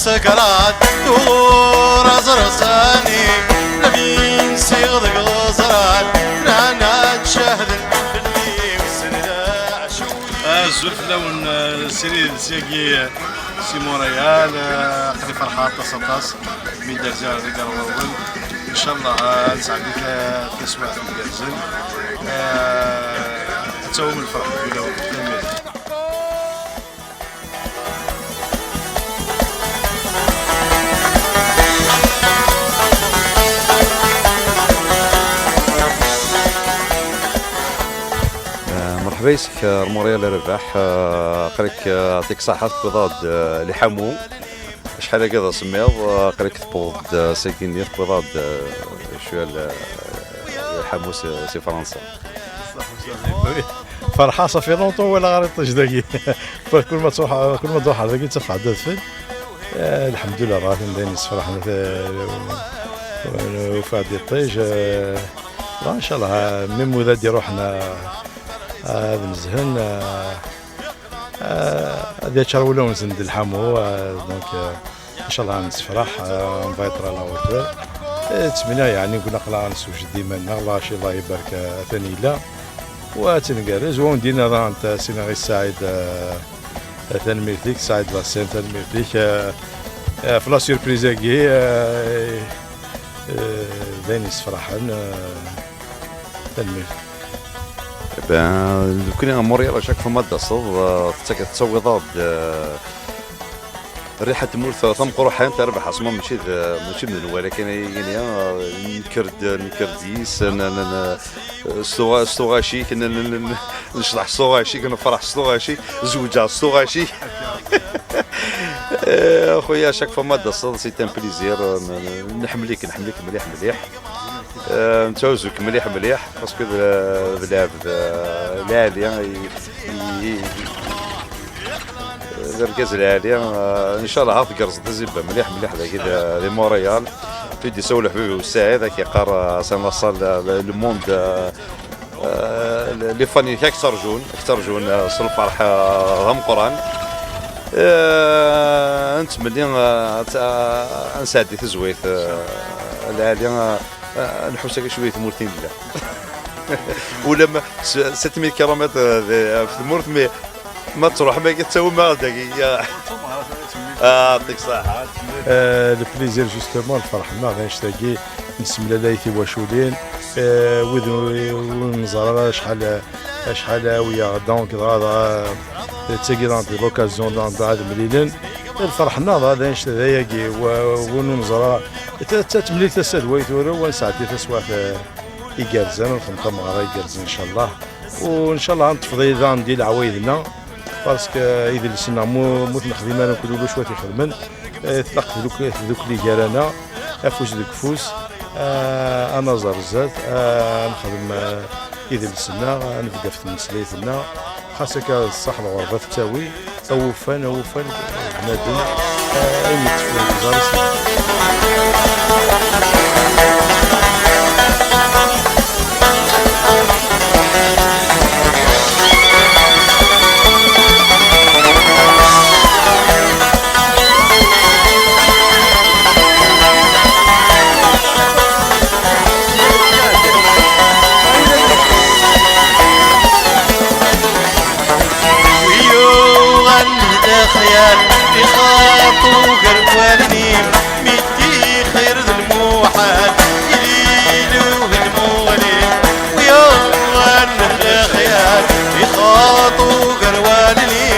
سكرات دور زرساني نبي نسيغ غزرات رانا تشاهد اللي وسندا عشوني الزلف لون سيري سياقي سيمون ريال قري فرحات تصطاس من درجة رجال الأول إن شاء الله نساعدك تسمع في الجرزن تسوم الفرح في لو مرحبا بك رموريال رباح قالك يعطيك صحة تقضاد لحمو شحال هكذا سميض قالك تبوض ساكني تقضاد شويه لحمو سي فرنسا فرحة صافي لونطون ولا غير طيش كل ما تروح هذاك تفع عدد فين الحمد لله راه دايرين فرحنا وفاد الطيش ان شاء الله ميم وذا دي روحنا هذا مزهن هذا شهر ونزند الحمو دونك ان شاء الله نتفرح نفيطر على وتر تمنى يعني كنا خلا نسوج ديما الله شي الله يبارك ثاني لا وتنقرز وندينا راه انت سينا غير سعيد تنميرتيك سعيد لاسين تنميرتيك في لا سيربريز كي داين فرحان تنميرتيك لو كنا موريال شاك في ماده صوب تسوي ضاد ريحه المورث ثم قروحان تربح اصلا ماشي من الاول ولكن يعني نكرديس ستوغاشي كنا نشرح ستوغاشي كنا فرح ستوغاشي زوجة ستوغاشي خويا شاك في ماده صوب سي تان بليزير نحمليك مليح نتوزك مليح باسكو بلعب العالية الركاز العالية ان شاء الله تقرص تزيب مليح هذاك لي موريال تدي سولف حبيبي والساعد كي قار سنوصل الموند لي فاني اكثر جون صل الفرح هم قران انت ملي نساعدي تزويت العالية نحوس هكا شويه مورتين لا ولا 600 كيلومتر في المورت ما تروح ما كتساوي ما هذاك يعطيك الصحه البليزير جوستومون فرحنا غنشتاقي نسمى لايتي واشولين ونزرى شحال ويا دونك هذا تيغي دي لوكازيون هذا مليلين فرحنا هذا نشتاقي ونزرى تتملي تسدوي ثورة ونساعدي تسوا في يجرزن ونخمط مغارة يجرزن ان شاء الله وان شاء الله نتفضي اذا ندير عوايدنا باسكو اذا لسنا موت نخدم انا كل شويه يخدمن تلقى ذوك اللي جارانا افوس ذوك فوس انا زرزات نخدم اذا لسنا نبدا في مسليتنا خاصك الصحبه غربه تساوي اوفان بنادم اي تفضل زارس خيال يخاطو قربواني مدي خير الموحد يليلو المولي ويوم الخيال يخاطو قربواني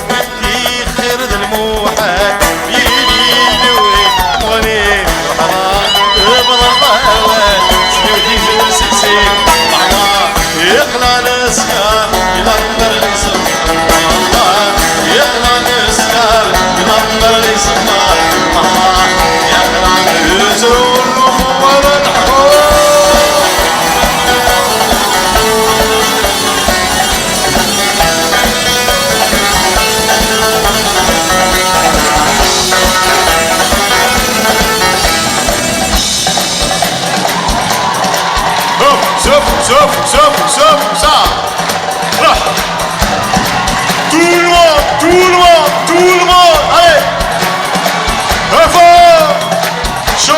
مدي خير الموحد يليلو المولي وحرام بضرباوات سنودي زور سلسل وحرام يقلع الاسكار يغمر الصوت يقلع الاسكار Souffle, ça. Voilà. Tout le monde, allez. Un fort. Chaud.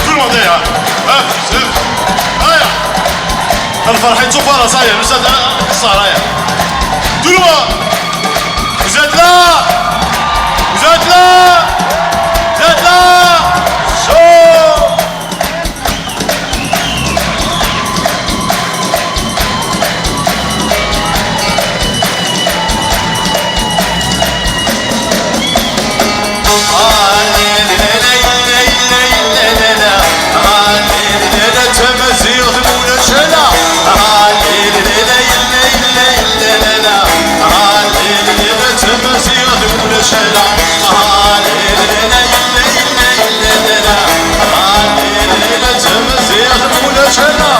Tout le monde derrière. الفرحة صفارة صاير أستاذ صار هيا tout le monde vous êtes là chaud تمزيغ ثمون الشلا تمزيغ ثمون الشلا تمزيغ ثمون الشلا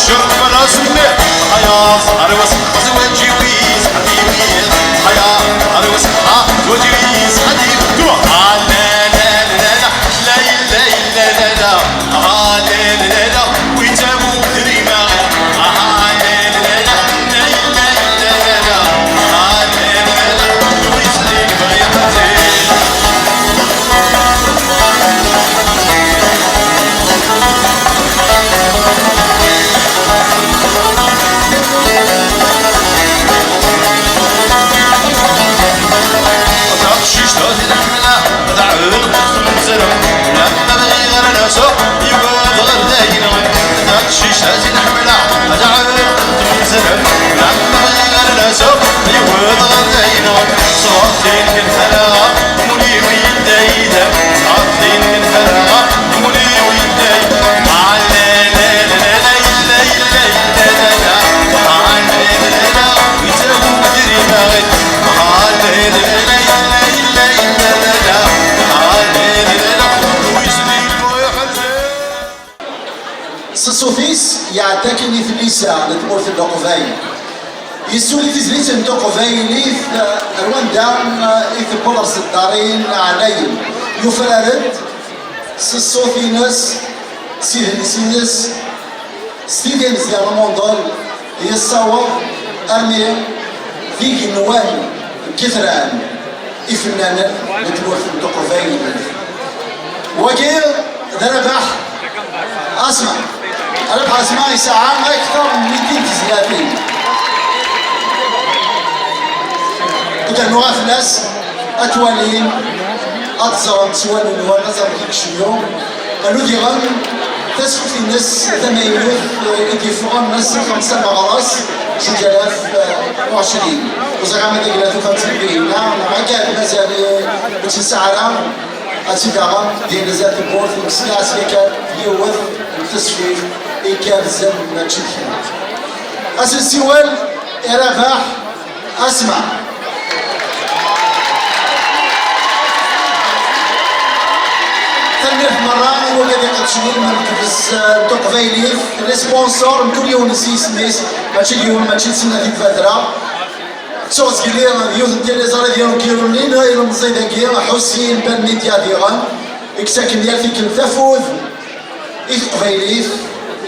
شرب راسمه حياة عروس زوجي ويز حبيبي حياة عروس زوجي حبيبي دوا لا ويتابو دريما ويسلك بغيرتي Sofis يعتكني في الليسا لتمور في الدقوفي يسولي تزليت الدقوفي ليث الوان دام إث بولرس الدارين عليهم يفرد سوفينس سيدنس ستيدنس ديال الموندول يصور أرمي ذيك النوان كثران إفنان لتمور في الدقوفي وكيل ذربح اسمع ربح اسماء ساعة أكثر من 230 كنت نوع في الناس أتوالين أتصرم سوال ونوال نظر كيك شويو قالوا دي غن تسخط الناس ثمانيوث إدي فوق الناس 5 مغارس 2020 وزغامة دي 53 لا ما كان مازال بتسعرها أتدعم دين ذات البورث المسلاس كان يوث التصفيف كان زم تشكي أسسيوال إرافاح أسمع ثمير مرة والذي قد شنين من كبس تقفيليف الريسبونسور مكل يوم نسيس نيس ماشي اليوم ماشي سنة في فترة تشوز كلير يوث ديال ليزاري ديالهم كيرونين هاي المزيدة كير حسين بن ميديا ديغان إكساكن ديال فيك التفوذ إيث قفيليف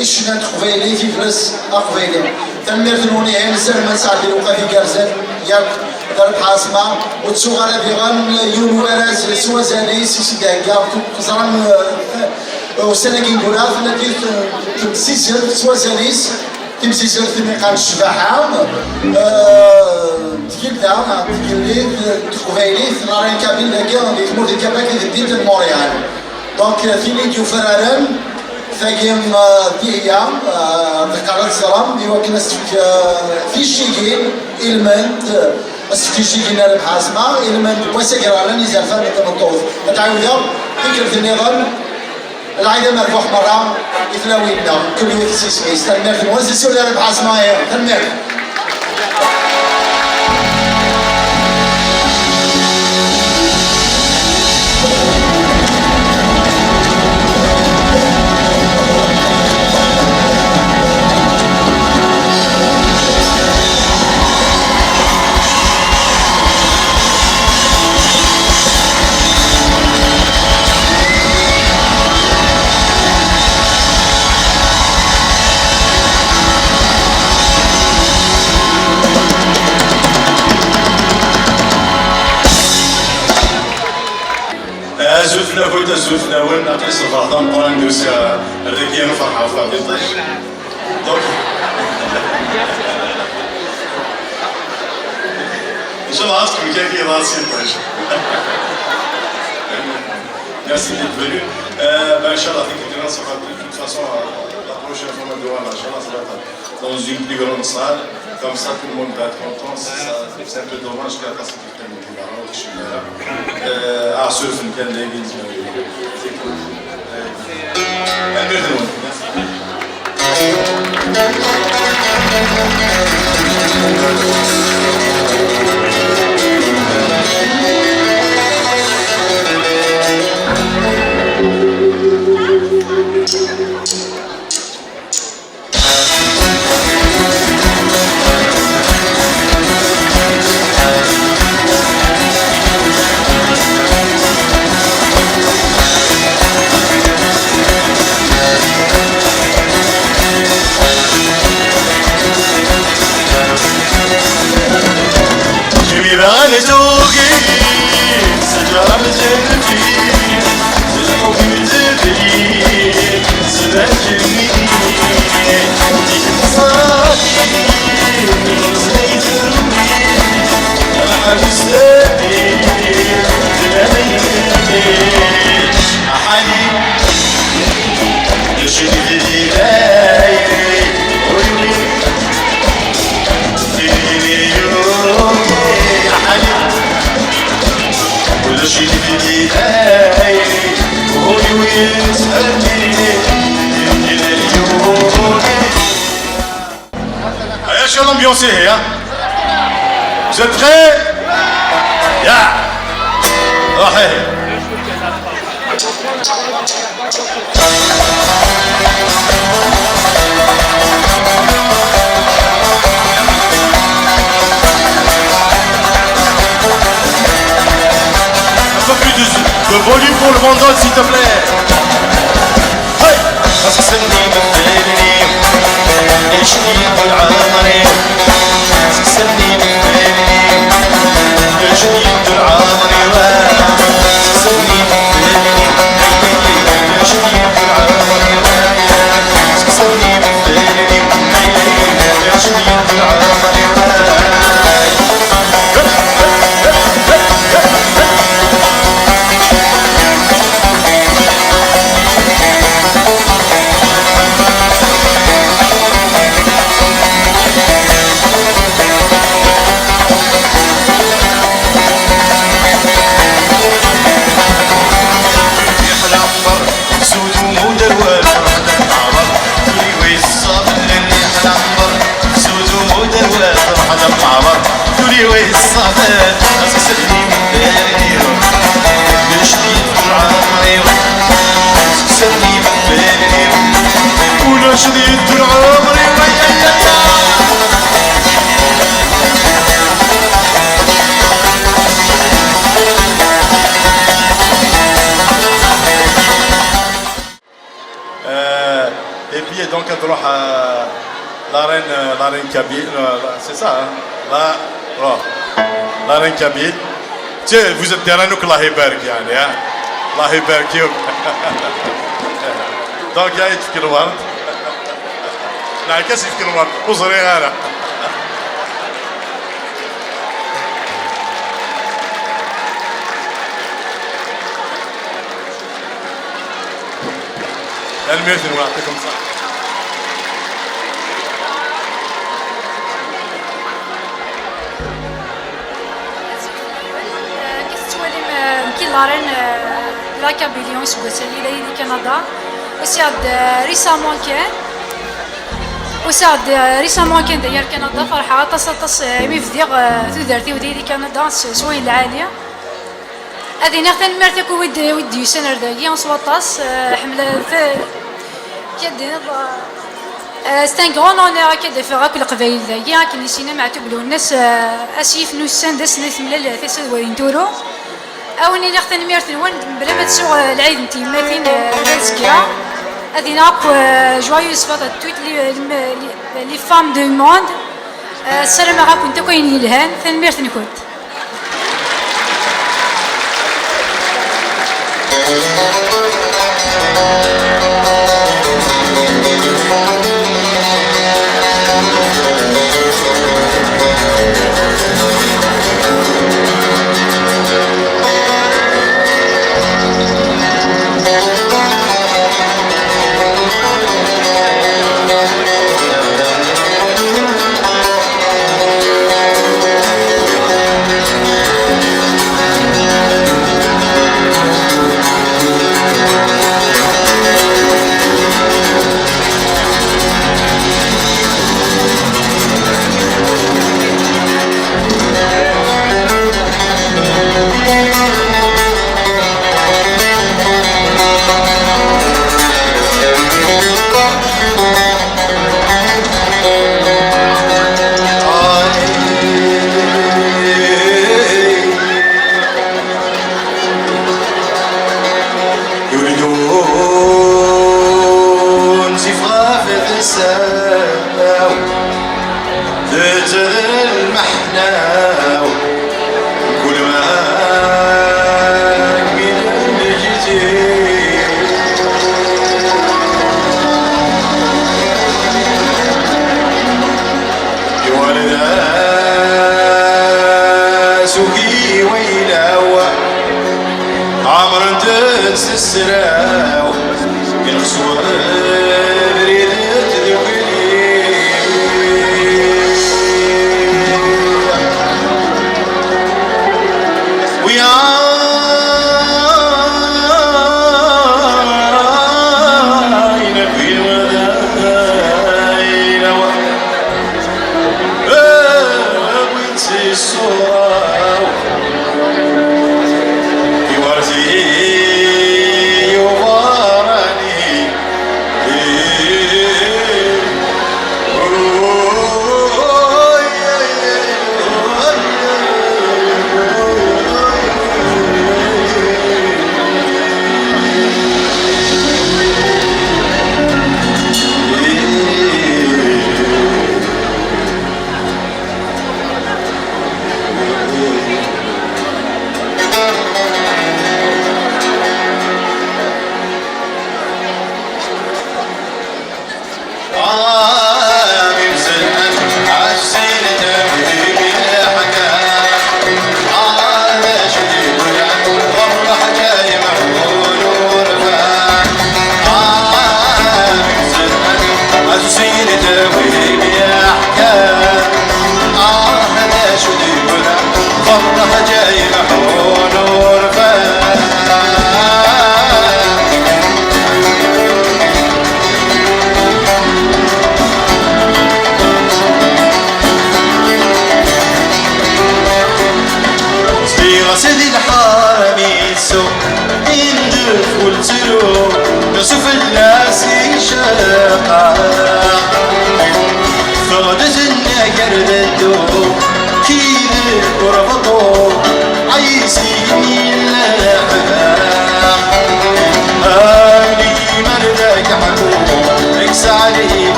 إشنات قفيليف يفلس أقفيليف تنمير ثنوني هين الزلمة سعدي الوقافي كارزان ياك دار الحاسمة وتسوغانا ديغان يون وراز سوا زاني سيسي داكا زران وسناكين كولا فنادير تمسيسر سوا زانيس تمسيسر تميقان الشباحة تكيلدا تكيلي تقفيليف نارين كابين داكا اللي تمور دي كاباك اللي تدين موريال دونك فينيديو فرارن فاقيم ديهيا ذكرت الزرام ديوا كنستفك في الشيكين إلمنت استفك الشيكين على بحاسمة إلمنت وسكرارن إذا فان تمطوف تعاودا فكرة النظام العيدة مرفوح مرة إثلاوينا كل يوم تسيسميس تنمير موزي سوري على بحاسمة هي تنمير زوجنا كنت زوجنا وين نقيس الفرحة مقارن ندوس الركية نفرحها في عبد الطيش دونك ان شاء الله عرفتكم كيف راسي الطيش Merci d'être venu. Inch'Allah, ça va de toute façon, la prochaine fois, Inch'Allah, ça va être dans une plus grande salle. Comme ça, tout le monde va être content. C'est un peu dommage qu'à la sortie de l'Iran, je suis là. À ceux qui viennent l'église, c'est cool. L'ambiance est là. Vous êtes prêts? Ya! Ouais. Un peu plus de volume pour le bandol, s'il te plaît. Hey! Parce que c'est Et puis donc on va l'arène Kabyle, c'est ça, hein? l'arène Kabyle. Vous êtes derrière nous que Allah يبارك يعني, hein? Allah يبارك فيك. Donc il y a يتفكر الورد. لا كاس يفكر الورد وصغير انا. الميرثن ويعطيكم الصحة. كيلارين لا كابيليون سوغوسالي لا يدي كندا وسعد ريسامون كان وسعد ريسامون كان داير كندا فرحة تص مي فديغ تودرتي وديري كندا سوين العالية هذه نختن مرتك ودي سنر داكي نصوطاس حملة كدي c'est un grand honneur كي فيغا كل قبايل داكي كي نسينا مع تقولوا الناس اسيف نوسان داس ناس ملال تسد وين تورو أوني نختن ميرتن وين بلا ما تسوق العيد نتي ماتين رزقيا هذه ناق جوايوز فاطا توت لي فام دو موند السلام عليكم انت كاين يلهان ثان ميرتن كنت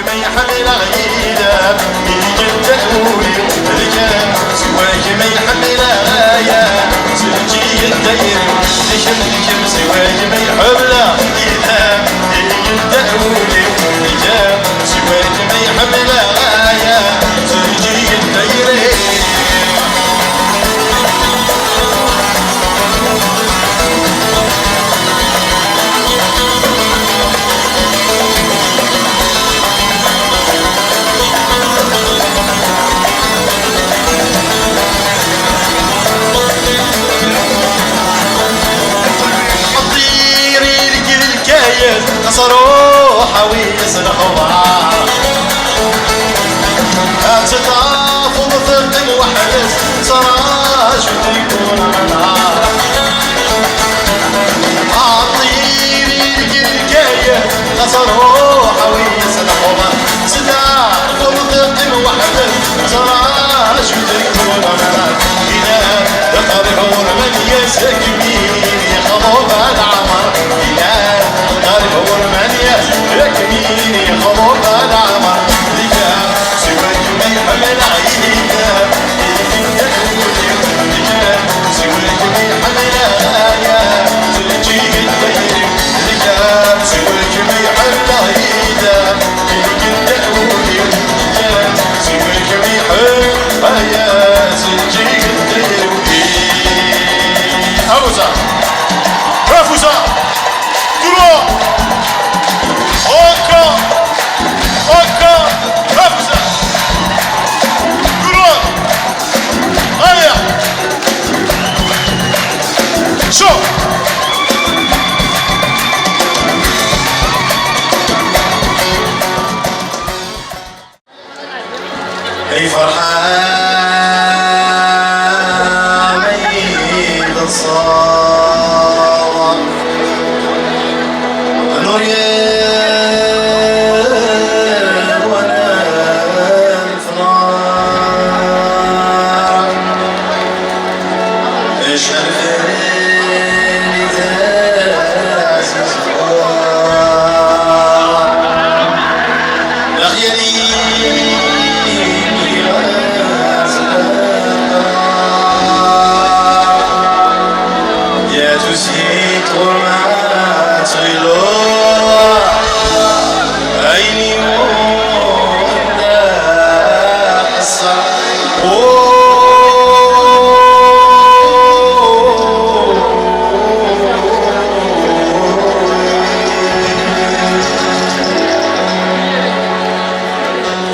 ما يحمل غيدا يجد تأولي الكلام سواك ما يحمل غايا سنجي الدير لكم سواك ما يحمل غيدا يجد تأولي الكلام سواك ما يحمل غايا سنجي الدير صروحة ويسرح وعار أتطاف ومثقل وحدث سراج وتكون نار عطيني الكاية صروحة ويسرح وعار أتطاف ومثقل وحدث سراج وتكون نار إلى دقر من يسكني خضوب العمر إلى دقر من يسكني خضوب العمر لك سواك ما يحمل عيدا سواك ما يحمل غايا تلجي الدير لك سواك ما يحمل عيدا سواك ما يحمل غايا تلجي الدير أبوزا رفوزا درو أوكا أوكا رفوزا درو أيا شو أي فرحان ميد الصار نور وانا الفنار ايش الفريد عزيز لا خيالي تسيت وما تغلو عيني موندا قصة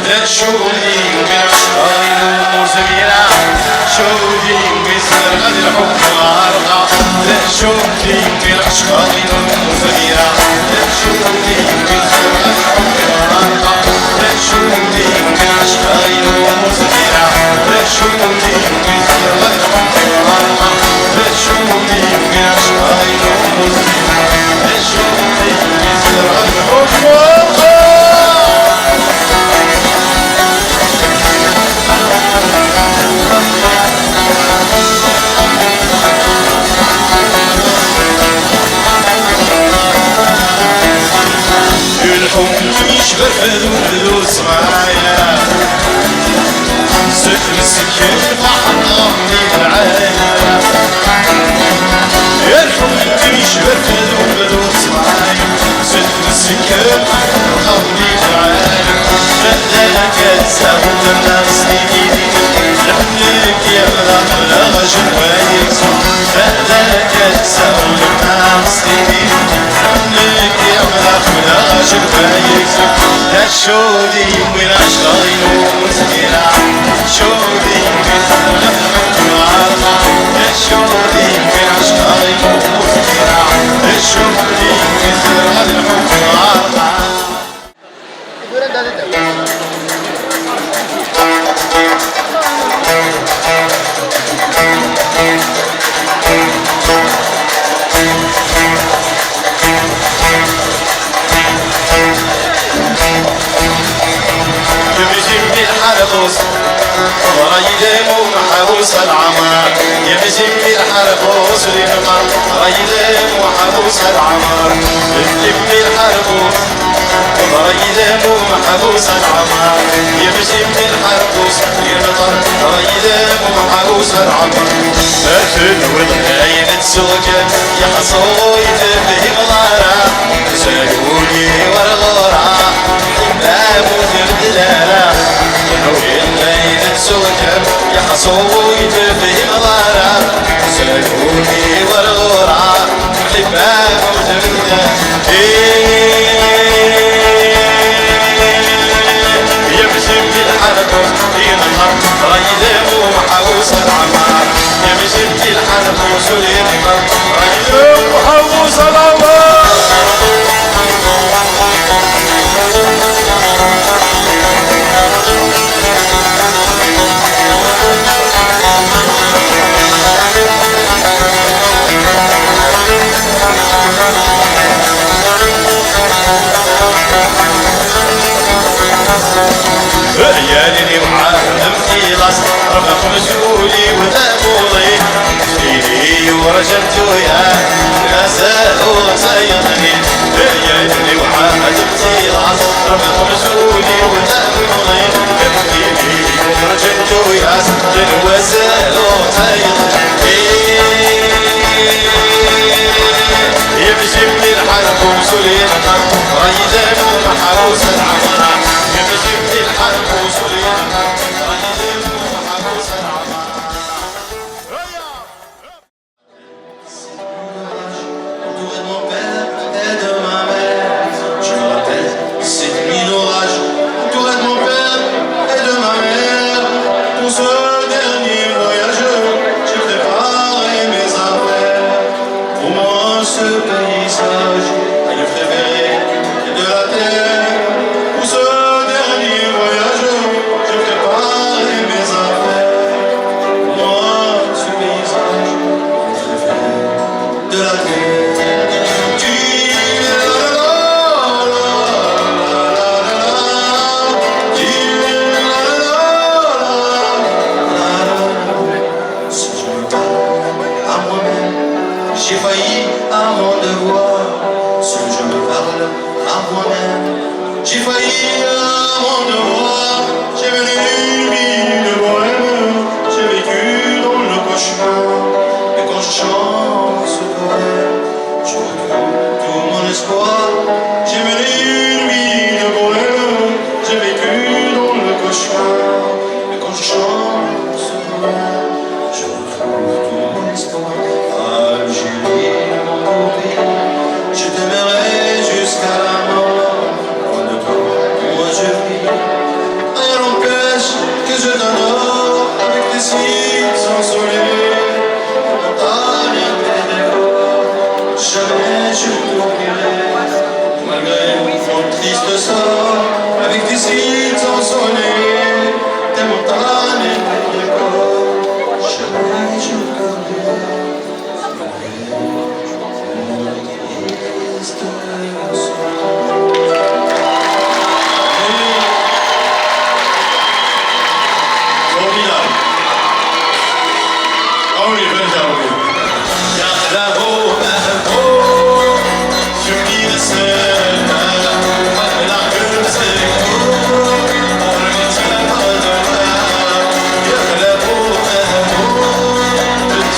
ذات شغلي بعشقين زميلة شغلي بسر غد الحب غارقة لا شوفي في العشقين زميلة لا شوفي بسر غد الحب غارقة لا شوفي في العشقين زميلة لا شوفي بسر غد الحب غارقة لا شوفي في العشقين زميلة لا شوفي بسر غد الحب غارقة الحب يشبه فلوس معايا ست مسكين فحطة من العاية الحب يشبه فلوس معايا ست مسكين فحطة من العاية لك تساوي الناس ديني لحنك يا بلا جوايك لك تساوي الناس ديني لحنك يا بلا جوايك لا شودي من عشقين ومسكينة شودي من الغرقة لا شودي من عشقين ومسكينة لا شودي من الغرقة الحربوس رايدم وحبوس العمر يمزم الحربوس للمر رايدم وحبوس العمر اللي الحربوس رايدة مو محبوس العمر يمشي من الحبوس يمطر رايدة مو محبوس العمر أفل وضعين تسوكن يا حصويت به مضارة سألوني ورغورة باب وتبدلالا وضعين تسوكن يا حصويت به مضارة سألوني ورغورة باب وتبدلالا يمشي بالحنكوس ينهر رايدة ومحوس العمار يمشي بالحنكوس وينهر رايدة ومحوس العمار عيالي وعالم خلاص رفق مسؤولي وذابولي فيني ورجمت وياه يا سالو سيطني عيالي وعالم خلاص رفق مسؤولي وذابولي فيني ورجمت وياه وسالو سيطني يمشي من الحرب وسولين رايدة ومحروس العمرة يمشي من الحرب وسولين رايدة ومحروس العمرة Entouré de mon père et de ma mère, je me rappelle cette nuit d'orage. Entouré de mon père et de ma mère, pour ce dernier voyage, j'ai préparé mes affaires. Pour moi, ce paysage est le préféré de la terre. Pour ce dernier voyage, j'ai préparé mes affaires. Pour moi, ce paysage est le préféré de la terre. Si je me parle à moi-même, j'ai failli à mon devoir. Seul je me parle à moi-même, j'ai failli à mon devoir. J'ai mené une vie de bohème, j'ai vécu dans le cauchemar. Et quand je chante ce poème, je retrouve tout mon espoir. J'ai mené une vie de bohème, j'ai vécu dans le cauchemar. Et quand je chante ce poème, je retrouve tout mon espoir. Ah, Julie, mon bébé, je t'aimerai jusqu'à la mort. Loin de toi, moi je vis. Rien n'empêche que je t'adore avec tes cils ensoleillés, tes montagnes et tes décors. Jamais je t'oublierai, malgré mon triste sort. Avec tes cils ensoleillés, tes montagnes et tes décors. Jamais je t'oublierai, malgré mon triste sort. Formidable. Ah oui, ben j'avoue. يخلقوا مهبو شوفي السنة ولا كرسيكو ورمتها مدرها يخلقوا مهبو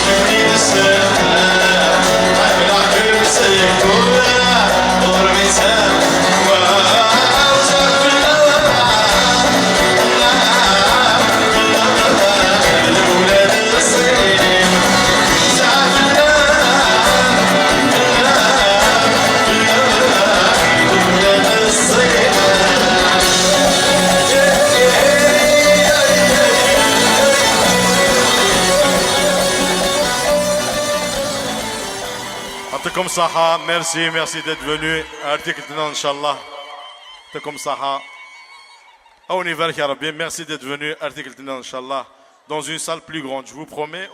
شوفي السنة ولا كرسيكو ورمتها الأولاد الصغيرين يعطيكم صحة. ميرسي d'être venu. أرتيك لنا إن شاء الله. يعطيكم صحة. أوني بارك يا ربي. Merci d'être venu. أرتيك لنا إن شاء الله. Dans une salle plus grande, je vous promets.